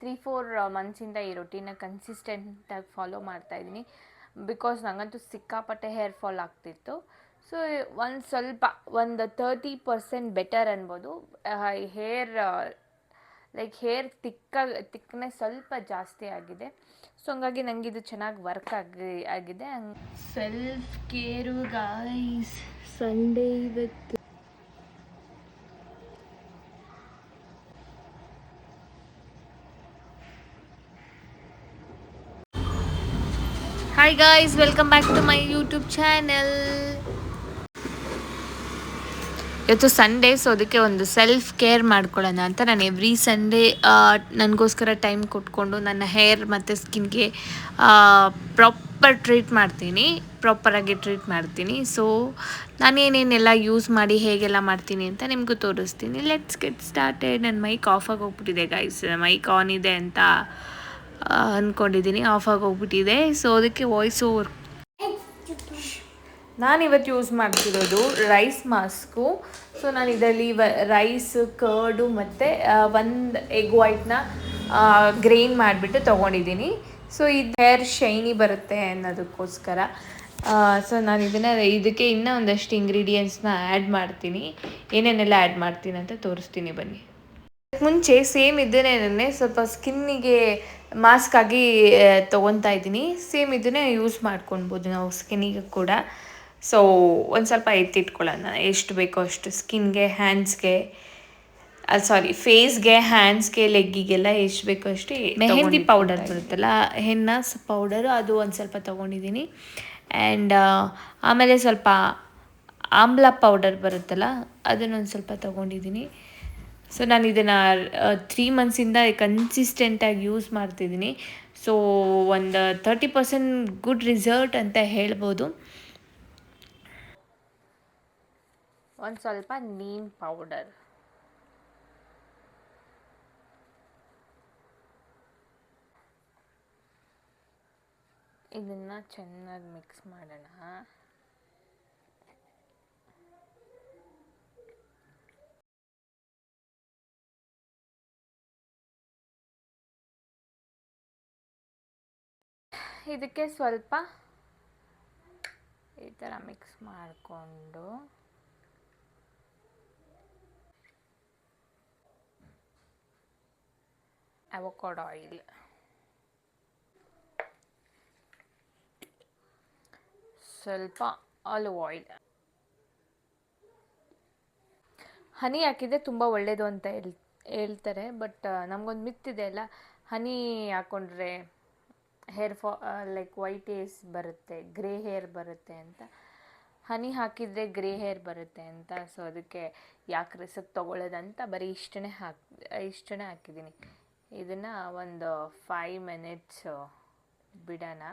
3-4 ಮಂತ್ಸಿಂದ ಈ routine ಕನ್ಸಿಸ್ಟೆಂಟಾಗಿ follow ಮಾಡ್ತಾಯಿದ್ದೀನಿ. Because ನನಗಂತೂ ಸಿಕ್ಕಾಪಟ್ಟೆ ಹೇರ್ ಫಾಲ್ ಆಗ್ತಿತ್ತು. ಸೊ ಒಂದು 30% ಬೆಟರ್ ಅನ್ಬೋದು. ಹೇರ್ ತಿಕ್ನೆಸ್ ಸ್ವಲ್ಪ ಜಾಸ್ತಿ ಆಗಿದೆ. ಸೊ ಹಂಗಾಗಿ ನನಗೆ ಇದು ಚೆನ್ನಾಗಿ ವರ್ಕ್ ಆಗಿದೆ. ಸೆಲ್ಫ್ ಕೇರು ಗಾಯ್ಸ್, ಸಂಡೇ ಇವತ್ತು. Hi guys, welcome back to my YouTube channel. ಇವತ್ತು ಸಂಡೇ, ಸೊ ಅದಕ್ಕೆ ಒಂದು ಸೆಲ್ಫ್ ಕೇರ್ ಮಾಡ್ಕೊಳ್ಳೋಣ ಅಂತ ನಾನು ಎವ್ರಿ ಸಂಡೇ ನನಗೋಸ್ಕರ ಟೈಮ್ ಕೊಟ್ಕೊಂಡು ನನ್ನ ಹೇರ್ ಮತ್ತು ಸ್ಕಿನ್ಗೆ ಪ್ರಾಪರಾಗಿ ಟ್ರೀಟ್ ಮಾಡ್ತೀನಿ. ಸೊ ನಾನೇನೇನೆಲ್ಲ ಯೂಸ್ ಮಾಡಿ ಹೇಗೆಲ್ಲ ಮಾಡ್ತೀನಿ ಅಂತ ನಿಮಗೂ ತೋರಿಸ್ತೀನಿ. Let's get started. ನನ್ನ ಮೈಕ್ ಆಫ್ ಆಗಿ ಹೋಗ್ಬಿಟ್ಟಿದೆ ಗೈಸ್. ಮೈಕ್ ಆನ್ ಇದೆ ಅಂತ ಅಂದ್ಕೊಂಡಿದ್ದೀನಿ, ಆಫ್ ಆಗಿ ಹೋಗ್ಬಿಟ್ಟಿದೆ. ಸೊ ಅದಕ್ಕೆ ವಾಯ್ಸ್ ಓವರ್. ನಾನಿವತ್ತು ಯೂಸ್ ಮಾಡ್ತಿರೋದು ರೈಸ್ ಮಾಸ್ಕು. ಸೊ ನಾನು ಇದರಲ್ಲಿ ರೈಸ್, ಕರ್ಡು ಮತ್ತು ಒಂದು ಎಗ್ ವೈಟ್ನ ಗ್ರೈಂಡ್ ಮಾಡಿಬಿಟ್ಟು ತೊಗೊಂಡಿದ್ದೀನಿ. ಸೊ ಇದು ಹೇರ್ ಶೈನಿ ಬರುತ್ತೆ ಅನ್ನೋದಕ್ಕೋಸ್ಕರ. ಸೊ ನಾನು ಇದಕ್ಕೆ ಇನ್ನೂ ಒಂದಷ್ಟು ಇಂಗ್ರೀಡಿಯೆಂಟ್ಸ್ನ ಆ್ಯಡ್ ಮಾಡ್ತೀನಿ. ಏನೇನೆಲ್ಲ ಆ್ಯಡ್ ಮಾಡ್ತೀನಿ ಅಂತ ತೋರಿಸ್ತೀನಿ ಬನ್ನಿ. ಮುಂಚೆ ಸೇಮ್ ಇದನ್ನೇ ಸ್ವಲ್ಪ ಸ್ಕಿನ್ನಿಗೆ ಮಾಸ್ಕ್ ಆಗಿ ತೊಗೊತಾ ಇದ್ದೀನಿ. ಸೇಮ್ ಇದನ್ನೇ ಯೂಸ್ ಮಾಡ್ಕೊಳ್ಬೋದು ನಾವು ಸ್ಕಿನ್ನಿಗೆ ಕೂಡ. ಸೊ ಒಂದು ಸ್ವಲ್ಪ ಎತ್ತಿಟ್ಕೊಳ್ಳೋಣ, ಎಷ್ಟು ಬೇಕೋ ಅಷ್ಟು ಸ್ಕಿನ್ಗೆ, ಹ್ಯಾಂಡ್ಸ್ಗೆ, ಫೇಸ್ಗೆ, ಹ್ಯಾಂಡ್ಸ್ಗೆ, ಲೆಗ್ಗಿಗೆಲ್ಲ ಎಷ್ಟು ಬೇಕೋ ಅಷ್ಟು. ಮೆಹಂದಿ ಪೌಡರ್ ಬರುತ್ತಲ್ಲ, ಹೆನ್ನ ಪೌಡರು, ಅದು ಒಂದು ಸ್ವಲ್ಪ ತೊಗೊಂಡಿದ್ದೀನಿ. ಆ್ಯಂಡ್ ಆಮೇಲೆ ಸ್ವಲ್ಪ ಆಮ್ಲ ಪೌಡರ್ ಬರುತ್ತಲ್ಲ, ಅದನ್ನೊಂದು ಸ್ವಲ್ಪ ತೊಗೊಂಡಿದ್ದೀನಿ. ಸೊ ನಾನು ಇದನ್ನು 3 ಮಂತ್ಸಿಂದ ಕನ್ಸಿಸ್ಟೆಂಟಾಗಿ ಯೂಸ್ ಮಾಡ್ತಿದ್ದೀನಿ. ಸೊ ಒಂದು 30% ಗುಡ್ ರಿಸಲ್ಟ್ ಅಂತ ಹೇಳ್ಬೋದು. ಒಂದು ಸ್ವಲ್ಪ ನೀಮ್ ಪೌಡರ್, ಇದನ್ನು ಚೆನ್ನಾಗಿ ಮಿಕ್ಸ್ ಮಾಡೋಣ. ಇದಕ್ಕೆ ಸ್ವಲ್ಪ ಈ ಥರ ಮಿಕ್ಸ್ ಮಾಡಿಕೊಂಡು ಅವಕಾಡೋ ಆಯಿಲ್, ಸ್ವಲ್ಪ ಆಲಿವ್ ಆಯಿಲ್, ಹನಿ ಹಾಕಿದರೆ ತುಂಬ ಒಳ್ಳೆಯದು ಅಂತ ಹೇಳ್ತಾರೆ. ಬಟ್ ನಮಗೊಂದು ಮಿತ್ತಿದೆ ಅಲ್ಲ, ಹನಿ ಹಾಕ್ಕೊಂಡ್ರೆ ಹೇರ್ ವೈಟ್ ಹೇರ್ಸ್ ಬರುತ್ತೆ, ಗ್ರೇ ಹೇರ್ ಬರುತ್ತೆ ಅಂತ. ಹನಿ ಹಾಕಿದರೆ ಗ್ರೇ ಹೇರ್ ಬರುತ್ತೆ ಅಂತ. ಸೊ ಅದಕ್ಕೆ ಯಾಕೆ ರಿಸ್ಕ್ ತೊಗೊಳ್ಳೋದಂತ ಬರೀ ಇಷ್ಟೇ ಹಾಕಿದ್ದೀನಿ. ಇದನ್ನು ಒಂದು 5 ಮಿನಿಟ್ಸ್ ಬಿಡೋಣ.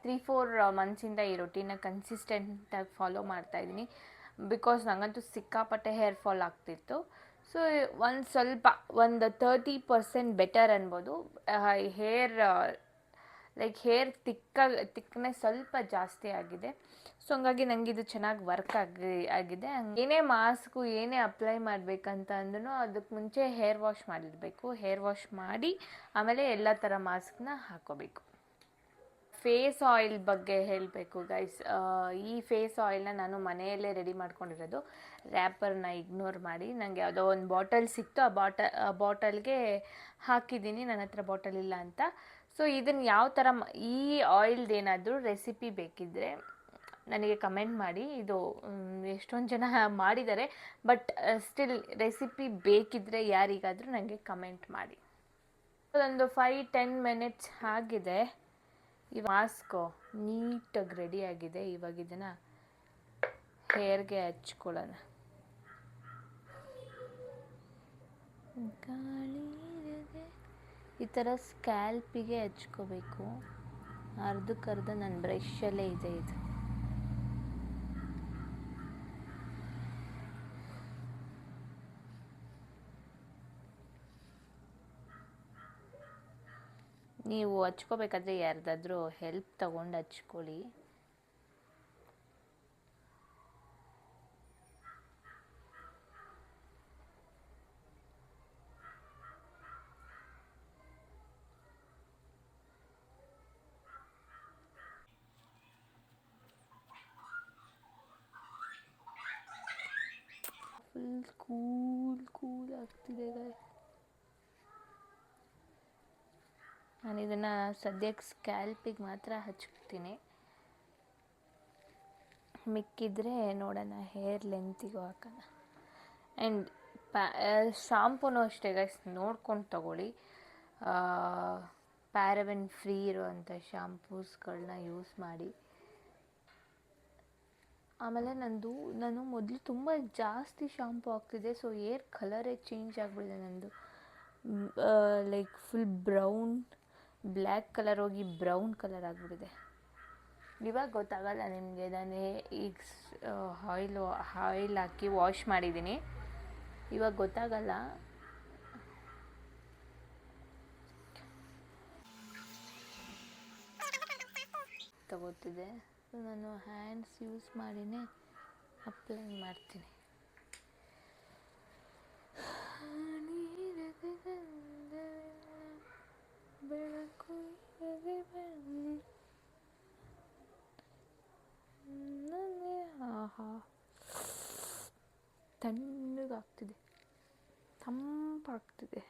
3-4 ಮಂತ್ಸಿಂದ ಈ ರೊಟೀನ ಕನ್ಸಿಸ್ಟೆಂಟಾಗಿ ಫಾಲೋ ಮಾಡ್ತಾಯಿದ್ದೀನಿ. ಬಿಕಾಸ್ ನನಗಂತೂ ಸಿಕ್ಕಾಪಟ್ಟೆ ಹೇರ್ ಫಾಲ್ ಆಗ್ತಿತ್ತು. ಸೊ ಒಂದು 30% ಬೆಟರ್ ಅನ್ಬೋದು. ಹೇರ್ ತಿಕ್ನೆಸ್ ಸ್ವಲ್ಪ ಜಾಸ್ತಿ ಆಗಿದೆ. ಸೊ ಹಂಗಾಗಿ ನನಗೆ ಇದು ಚೆನ್ನಾಗಿ ವರ್ಕ್ ಆಗಿದೆ. ಏನೇ ಮಾಸ್ಕು ಏನೇ ಅಪ್ಲೈ ಮಾಡಬೇಕಂತ ಅಂದ್ರೂ ಅದಕ್ಕೆ ಮುಂಚೆ ಹೇರ್ ವಾಶ್ ಮಾಡಿರಬೇಕು. ಹೇರ್ ವಾಶ್ ಮಾಡಿ ಆಮೇಲೆ ಎಲ್ಲ ಥರ ಮಾಸ್ಕ್ನ ಹಾಕ್ಕೋಬೇಕು. ಫೇಸ್ ಆಯಿಲ್ ಬಗ್ಗೆ ಹೇಳಬೇಕು ಗೈಸ್. ಈ ಫೇಸ್ ಆಯಿಲ್ನ ನಾನು ಮನೆಯಲ್ಲೇ ರೆಡಿ ಮಾಡ್ಕೊಂಡಿರೋದು. ರ್ಯಾಪರ್ನ ಇಗ್ನೋರ್ ಮಾಡಿ ನನಗೆ ಯಾವುದೋ ಒಂದು ಬಾಟಲ್ ಸಿಕ್ತು, ಆ ಬಾಟಲ್ಗೆ ಹಾಕಿದ್ದೀನಿ. ನನ್ನ ಹತ್ರ ಬಾಟಲ್ ಇಲ್ಲ ಅಂತ. ಸೊ ಇದನ್ನು ಯಾವ ಥರ ಈ ಆಯಿಲ್ದು ಏನಾದರೂ ರೆಸಿಪಿ ಬೇಕಿದ್ದರೆ ನನಗೆ ಕಮೆಂಟ್ ಮಾಡಿ. ಇದು ಎಷ್ಟೊಂದು ಜನ ಮಾಡಿದ್ದಾರೆ, ಬಟ್ ಸ್ಟಿಲ್ ರೆಸಿಪಿ ಬೇಕಿದ್ದರೆ ಯಾರಿಗಾದರೂ ನನಗೆ ಕಮೆಂಟ್ ಮಾಡಿ. ಒಂದು 5-10 ಮಿನಿಟ್ಸ್ ಆಗಿದೆ. ಈ ಮಾಸ್ಕು ನೀಟಾಗಿ ರೆಡಿಯಾಗಿದೆ. ಇವಾಗ ಇದನ್ನು ಹೇರ್ಗೆ ಹಚ್ಕೊಳ್ಳೋಣ. ಈ ಥರ ಸ್ಕ್ಯಾಲ್ಪಿಗೆ ಹಚ್ಕೋಬೇಕು. ಅರ್ಧಕ್ಕರ್ಧ ನನ್ನ ಬ್ರಷಲ್ಲೇ ಇದೆ ಇದು. ನೀವು ಹಚ್ಕೋಬೇಕಾದ್ರೆ ಯಾರ್ದಾದ್ರೂ ಹೆಲ್ಪ್ ತಗೊಂಡು ಹಚ್ಕೊಳ್ಳಿ. ಕೂಲ್ ಆಗ್ತಿದೆ. ನಾನು ಇದನ್ನು ಸದ್ಯಕ್ಕೆ ಸ್ಕ್ಯಾಲ್ಪಿಗೆ ಮಾತ್ರ ಹಚ್ತೀನಿ, ಮಿಕ್ಕಿದ್ರೆ ನೋಡೋಣ ಹೇರ್ ಲೆಂತಿಗೂ ಹಾಕೋಣ. ಆ್ಯಂಡ್ ಶಾಂಪೂನು ಅಷ್ಟೇ ಗೈಸ್, ನೋಡ್ಕೊಂಡು ತಗೊಳ್ಳಿ. ಪ್ಯಾರಬೆನ್ ಫ್ರೀ ಇರುವಂಥ ಶಾಂಪೂಸ್ಗಳನ್ನ ಯೂಸ್ ಮಾಡಿ. ಆಮೇಲೆ ನಾನು ಮೊದಲು ತುಂಬ ಜಾಸ್ತಿ ಶಾಂಪೂ ಹಾಕ್ತಿದ್ದೆ, ಸೊ ಏರ್ ಕಲರೇ ಚೇಂಜ್ ಆಗಿಬಿಟ್ಟಿದೆ ನಂದು. Like full brown, black colour ಹೋಗಿ ಬ್ರೌನ್ ಕಲರ್ ಆಗಿಬಿಟ್ಟಿದೆ. ಇವಾಗ ಗೊತ್ತಾಗಲ್ಲ ನಿಮಗೆ, ನಾನು ಈಗ ಆಯಿಲ್ ಹಾಕಿ ವಾಶ್ ಮಾಡಿದ್ದೀನಿ, ಇವಾಗ ಗೊತ್ತಾಗಲ್ಲ. ತಗೋತಿದ್ದೆ, ಸೊ ನಾನು ಹ್ಯಾಂಡ್ಸ್ ಯೂಸ್ ಮಾಡಿನೇ ಅಪ್ಲೈ ಮಾಡ್ತೀನಿ. ಬೆಳಕು ಆಹಾ, ತಣ್ಣಗಾಗ್ತಿದೆ, ತಂಪಾಗ್ತಿದೆ.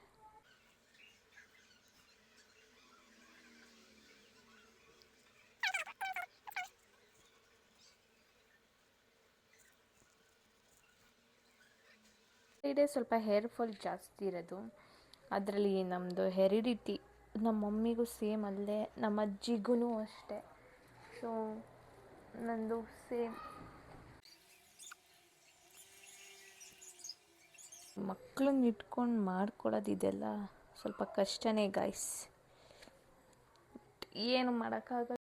ಇದೇ ಸ್ವಲ್ಪ ಹೇರ್ ಫಾಲ್ ಜಾಸ್ತಿ ಇರೋದು, ಅದರಲ್ಲಿ ನಮ್ಮದು ಹೆರಿಡಿಟಿ, ನಮ್ಮ ಮಮ್ಮಿಗೂ ಸೇಮ್, ಅಲ್ಲೇ ನಮ್ಮ ಅಜ್ಜಿಗೂ ಅಷ್ಟೇ. ಸೊ ನಂದು ಸೇಮ್. ಮಕ್ಕಳನ್ನ ಇಟ್ಕೊಂಡು ಮಾಡ್ಕೊಳ್ಳೋದಿದೆಲ್ಲ ಸ್ವಲ್ಪ ಕಷ್ಟನೇ ಗಾಯ್ಸ್, ಏನು ಮಾಡೋಕ್ಕಾಗಲ್ಲ.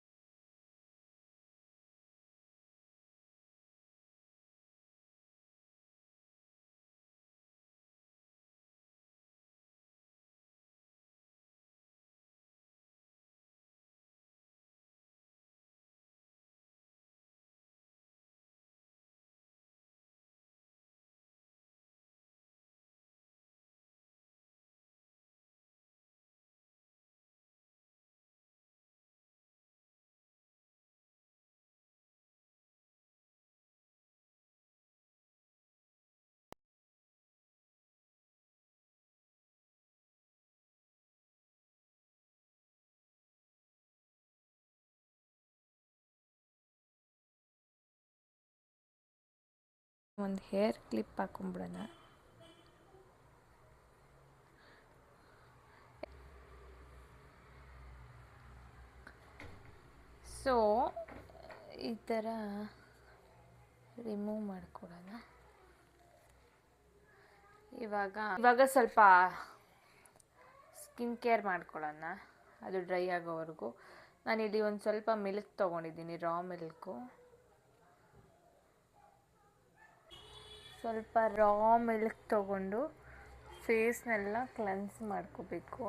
ಒಂದು ಹೇರ್ ಕ್ಲಿಪ್ ಹಾಕೊಂಡ್ಬಿಡೋಣ. ಸೊ ಈ ಥರ ರಿಮೂವ್ ಮಾಡ್ಕೊಳ್ಳೋಣ. ಇವಾಗ ಸ್ವಲ್ಪ ಸ್ಕಿನ್ ಕೇರ್ ಮಾಡ್ಕೊಳ್ಳೋಣ, ಅದು ಡ್ರೈ ಆಗೋವರೆಗೂ. ನಾನಿಲ್ಲಿ ಒಂದು ಸ್ವಲ್ಪ ಮಿಲ್ಕ್ ತೊಗೊಂಡಿದ್ದೀನಿ, ರಾ ಮಿಲ್ಕು. ಸ್ವಲ್ಪ ರಾ ಮಿಲ್ಕ್ ತೊಗೊಂಡು ಫೇಸ್ನೆಲ್ಲ ಕ್ಲೆನ್ಸ್ ಮಾಡ್ಕೋಬೇಕು.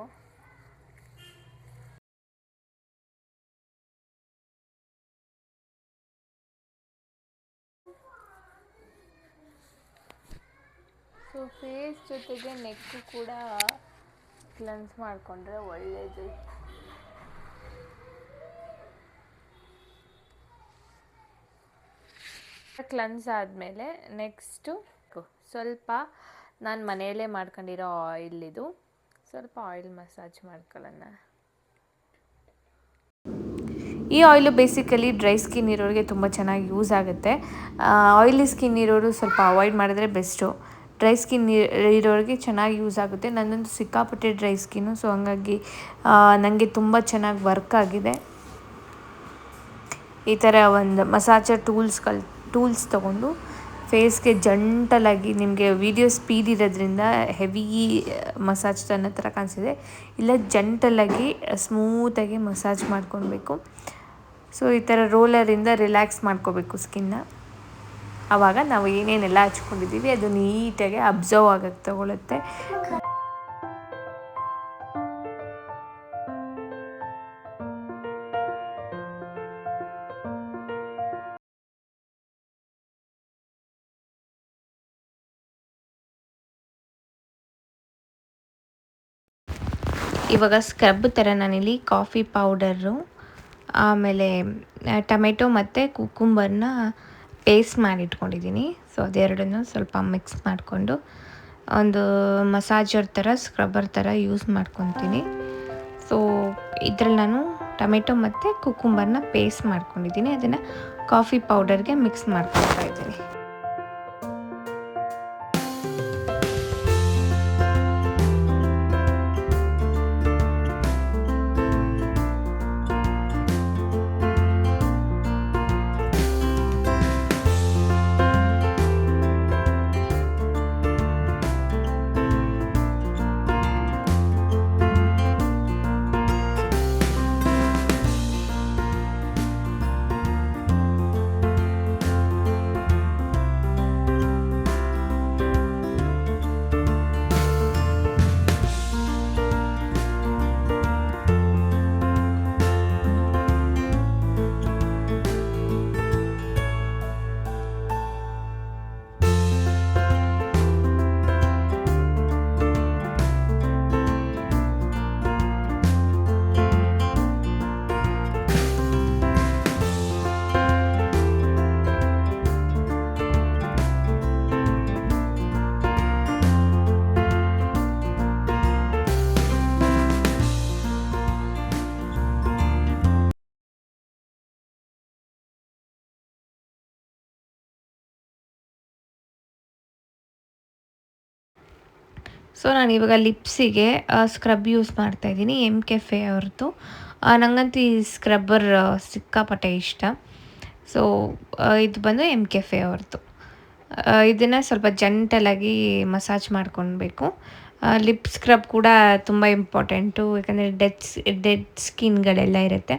ಸೊ ಫೇಸ್ ಜೊತೆಗೆ ನೆಕ್ಕು ಕೂಡ ಕ್ಲೆನ್ಸ್ ಮಾಡಿಕೊಂಡ್ರೆ ಒಳ್ಳೆಯದು. ಕ್ಲೆನ್ಸ್ ಆದಮೇಲೆ ನೆಕ್ಸ್ಟು ಸ್ವಲ್ಪ ನಾನು ಮನೆಯಲ್ಲೇ ಮಾಡ್ಕೊಂಡಿರೋ ಆಯಿಲ್, ಇದು ಸ್ವಲ್ಪ ಆಯಿಲ್ ಮಸಾಜ್ ಮಾಡ್ಕೊಳ್ಳೋಣ. ಈ ಆಯಿಲು ಬೇಸಿಕಲಿ ಡ್ರೈ ಸ್ಕಿನ್ ಇರೋರಿಗೆ ತುಂಬ ಚೆನ್ನಾಗಿ ಯೂಸ್ ಆಗುತ್ತೆ. ಆಯಿಲಿ ಸ್ಕಿನ್ ಇರೋರು ಸ್ವಲ್ಪ ಅವಾಯ್ಡ್ ಮಾಡಿದ್ರೆ ಬೆಸ್ಟು. ಡ್ರೈ ಸ್ಕಿನ್ ಇರೋರಿಗೆ ಚೆನ್ನಾಗಿ ಯೂಸ್ ಆಗುತ್ತೆ. ನನ್ನಂತೂ ಸಿಕ್ಕಾಪಟ್ಟೆ ಡ್ರೈ ಸ್ಕಿನ್ನು, ಸೊ ಹಂಗಾಗಿ ನನಗೆ ತುಂಬ ಚೆನ್ನಾಗಿ ವರ್ಕ್ ಆಗಿದೆ. ಈ ಥರ ಒಂದು ಮಸಾಜರ್ ಟೂಲ್ಸ್ ತೊಗೊಂಡು ಫೇಸ್ಗೆ ಜಂಟಲಾಗಿ, ನಿಮಗೆ ವಿಡಿಯೋ ಸ್ಪೀಡ್ ಇರೋದ್ರಿಂದ ಹೆವಿ ಮಸಾಜ್ ಅನ್ನೋ ಥರ ಕಾಣಿಸಿದೆ, ಇಲ್ಲ ಜಂಟಲಾಗಿ ಸ್ಮೂತಾಗಿ ಮಸಾಜ್ ಮಾಡ್ಕೊಳ್ಬೇಕು. ಸೊ ಈ ಥರ ರೋಲರಿಂದ ರಿಲ್ಯಾಕ್ಸ್ ಮಾಡ್ಕೋಬೇಕು ಸ್ಕಿನ್ನ. ಆವಾಗ ನಾವು ಏನೇನೆಲ್ಲ ಹಚ್ಕೊಂಡಿದ್ದೀವಿ ಅದು ನೀಟಾಗಿ ಅಬ್ಸರ್ವ್ ಆಗೋಕ್ಕೆ ತಗೊಳುತ್ತೆ. ಇವಾಗ ಸ್ಕ್ರಬ್ ಥರ ನಾನಿಲ್ಲಿ ಕಾಫಿ ಪೌಡರು, ಆಮೇಲೆ ಟೊಮೆಟೊ ಮತ್ತು ಕುಕುಂಬರ್ನ ಪೇಸ್ಟ್ ಮಾಡಿ ಇಟ್ಕೊಂಡಿದ್ದೀನಿ. ಸೊ ಅದೆರಡನ್ನೂ ಸ್ವಲ್ಪ ಮಿಕ್ಸ್ ಮಾಡಿಕೊಂಡು ಒಂದು ಮಸಾಜರ್ ಥರ ಸ್ಕ್ರಬ್ಬರ್ ಥರ ಯೂಸ್ ಮಾಡ್ಕೊತೀನಿ. ಸೊ ಇದರಲ್ಲಿ ನಾನು ಟೊಮೆಟೊ ಮತ್ತು ಕುಕುಂಬರ್ನ ಪೇಸ್ಟ್ ಮಾಡ್ಕೊಂಡಿದ್ದೀನಿ. ಅದನ್ನು ಕಾಫಿ ಪೌಡರ್ಗೆ ಮಿಕ್ಸ್ ಮಾಡ್ಕೊತಾ ಇದ್ದೀನಿ. ಸೊ ನಾನಿವಾಗ ಲಿಪ್ಸಿಗೆ ಸ್ಕ್ರಬ್ ಯೂಸ್ ಮಾಡ್ತಾಯಿದ್ದೀನಿ, MCafe ಅವ್ರದ್ದು. ನನಗಂತೂ ಈ ಸ್ಕ್ರಬ್ಬರ್ ಸಿಕ್ಕಾಪಟ್ಟೆ ಇಷ್ಟ. ಸೊ ಇದು ಬಂದು MCafe ಅವ್ರದ್ದು. ಇದನ್ನು ಸ್ವಲ್ಪ ಜಂಟಲಾಗಿ ಮಸಾಜ್ ಮಾಡ್ಕೊಳ್ಬೇಕು. ಲಿಪ್ ಸ್ಕ್ರಬ್ ಕೂಡ ತುಂಬ ಇಂಪಾರ್ಟೆಂಟು, ಯಾಕಂದರೆ ಡೆಡ್ ಸ್ಕಿನ್ಗಳೆಲ್ಲ ಇರುತ್ತೆ.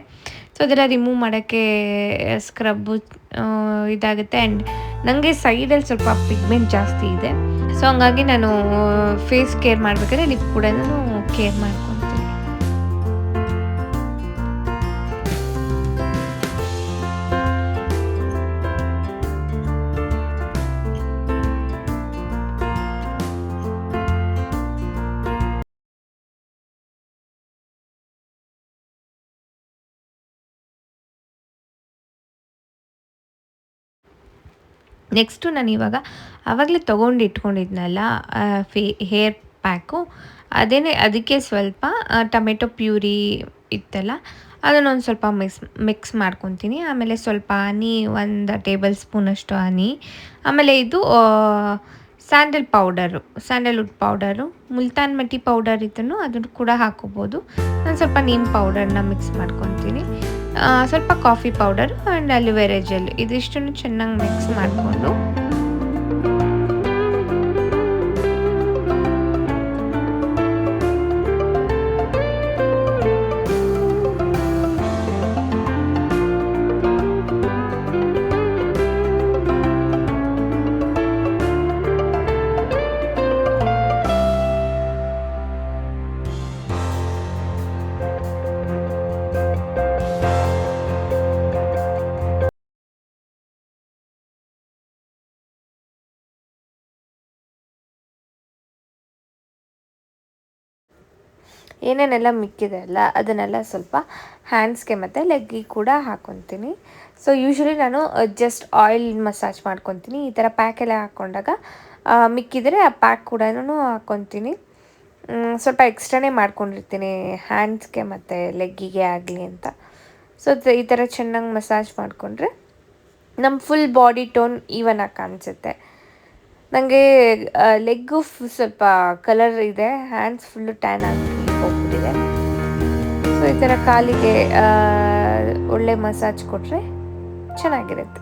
ಸೊ ಅದೆಲ್ಲ ರಿಮೂವ್ ಮಾಡೋಕ್ಕೆ ಸ್ಕ್ರಬ್ಬು ಇದಾಗುತ್ತೆ. ಆ್ಯಂಡ್ ನನಗೆ ಸೈಡಲ್ಲಿ ಸ್ವಲ್ಪ ಪಿಗ್ಮೆಂಟ್ ಜಾಸ್ತಿ ಇದೆ. ಸೊ ಹಂಗಾಗಿ ನಾನು ಫೇಸ್ ಕೇರ್ ಮಾಡಬೇಕಾದ್ರೆ ಲಿಪ್ ಕೂಡ ಕೇರ್ ಮಾಡ್ಕೊತೀನಿ. ನೆಕ್ಸ್ಟು ನಾನು ಇವಾಗ ಆವಾಗಲೇ ತೊಗೊಂಡು ಇಟ್ಕೊಂಡಿದ್ನಲ್ಲ ಹೇರ್ ಪ್ಯಾಕು, ಅದಕ್ಕೆ ಸ್ವಲ್ಪ ಟೊಮೆಟೊ ಪ್ಯೂರಿ ಇತ್ತಲ್ಲ ಅದನ್ನೊಂದು ಸ್ವಲ್ಪ ಮಿಕ್ಸ್ ಮಾಡ್ಕೊತೀನಿ. ಆಮೇಲೆ ಸ್ವಲ್ಪ ಹನಿ, 1 ಟೇಬಲ್ ಸ್ಪೂನಷ್ಟು ಹನಿ, ಆಮೇಲೆ ಇದು ಸ್ಯಾಂಡಲ್ವುಡ್ ಪೌಡರು, ಮುಲ್ತಾನ್ ಮಿಟ್ಟಿ ಪೌಡರ್ ಇದನ್ನು ಅದನ್ನು ಕೂಡ ಹಾಕೋಬೋದು. ನಾನು ಸ್ವಲ್ಪ ನೀಮ್ ಪೌಡರ್ನ ಮಿಕ್ಸ್ ಮಾಡ್ಕೊತೀನಿ. ಸ್ವಲ್ಪ coffee powder and aloe vera gel, ಇದಿಷ್ಟನ್ನು ಚೆನ್ನಾಗಿ ಮಿಕ್ಸ್ ಮಾಡಿಕೊಂಡು ಏನೇನೆಲ್ಲ ಮಿಕ್ಕಿದೆ ಅಲ್ಲ ಅದನ್ನೆಲ್ಲ ಸ್ವಲ್ಪ ಹ್ಯಾಂಡ್ಸ್ಗೆ ಮತ್ತು ಲೆಗ್ಗಿಗೆ ಕೂಡ ಹಾಕ್ಕೊತೀನಿ. ಸೊ ಯೂಶ್ವಲಿ ನಾನು ಜಸ್ಟ್ ಆಯಿಲ್ ಮಸಾಜ್ ಮಾಡ್ಕೊತೀನಿ. ಈ ಥರ ಪ್ಯಾಕೆಲ್ಲ ಹಾಕ್ಕೊಂಡಾಗ ಮಿಕ್ಕಿದರೆ ಆ ಪ್ಯಾಕ್ ಕೂಡ ಹಾಕ್ಕೊತೀನಿ. ಸ್ವಲ್ಪ ಎಕ್ಸ್ಟ್ರಾನೇ ಮಾಡ್ಕೊಂಡಿರ್ತೀನಿ ಹ್ಯಾಂಡ್ಸ್ಗೆ ಮತ್ತು ಲೆಗ್ಗಿಗೆ ಆಗಲಿ ಅಂತ. ಸೊ ಈ ಥರ ಚೆನ್ನಾಗಿ ಮಸಾಜ್ ಮಾಡಿಕೊಂಡ್ರೆ ನಮ್ಮ ಫುಲ್ ಬಾಡಿ ಟೋನ್ ಈವನ್ ಆಗಿ ಕಾಣಿಸುತ್ತೆ. ನನಗೆ ಲೆಗ್ಗು ಸ್ವಲ್ಪ ಕಲರ್ ಇದೆ, ಹ್ಯಾಂಡ್ಸ್ ಫುಲ್ಲು ಟ್ಯಾನ್ ಆಗಿ ಹೋಗ್ಬಿಟ್ಟಿದೆ. ಸೊ ಈ ಥರ ಕಾಲಿಗೆ ಒಳ್ಳೆ ಮಸಾಜ್ ಕೊಟ್ಟರೆ ಚೆನ್ನಾಗಿರುತ್ತೆ.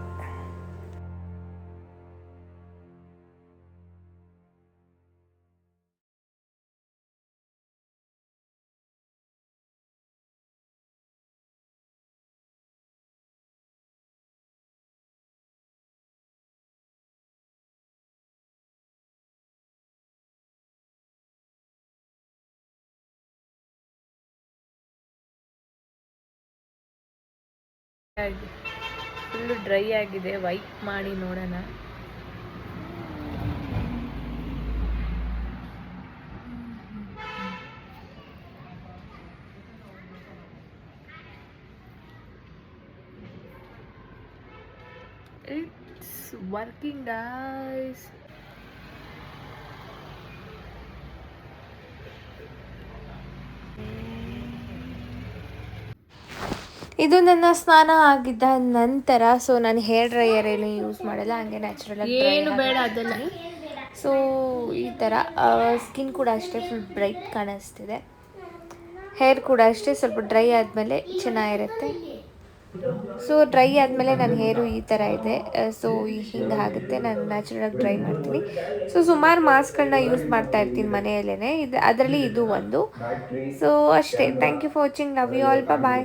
ಫುಲ್ಲು ಡ್ರೈ ಆಗಿದೆ, ವೈಪ್ ಮಾಡಿ ನೋಡೋಣ. It's working guys. ಇದು ನನ್ನ ಸ್ನಾನ ಆಗಿದ್ದ ನಂತರ. ಸೊ ನಾನು ಹೇರ್ ಡ್ರೈಯರ್ ಏನು ಯೂಸ್ ಮಾಡಲ್ಲ, ಹಂಗೆ ನ್ಯಾಚುರಲ್ ಆಗಿ ಏನು ಬೇಡ ಅದೆಲ್ಲ. ಸೊ ಈ ಥರ ಸ್ಕಿನ್ ಕೂಡ ಅಷ್ಟೇ ಫುಲ್ ಬ್ರೈಟ್ ಕಾಣಿಸ್ತಿದೆ. ಹೇರ್ ಕೂಡ ಅಷ್ಟೇ ಸ್ವಲ್ಪ ಡ್ರೈ ಆದಮೇಲೆ ಚೆನ್ನಾಗಿರುತ್ತೆ. ಸೊ ಡ್ರೈ ಆದಮೇಲೆ ನನ್ನ ಹೇರು ಈ ಥರ ಇದೆ. ಸೊ ಹಿಂಗೆ ಆಗುತ್ತೆ. ನಾನು ನ್ಯಾಚುರಲಾಗಿ ಡ್ರೈ ಮಾಡ್ತೀನಿ. ಸೊ ಸುಮಾರು ಮಾಸ್ಕ್ಗಳನ್ನ ಯೂಸ್ ಮಾಡ್ತಾ ಇರ್ತೀನಿ ಮನೆಯಲ್ಲೇ. ಅದರಲ್ಲಿ ಇದು ಒಂದು. ಸೊ ಅಷ್ಟೇ. Thank you for watching. Love you all. Bye.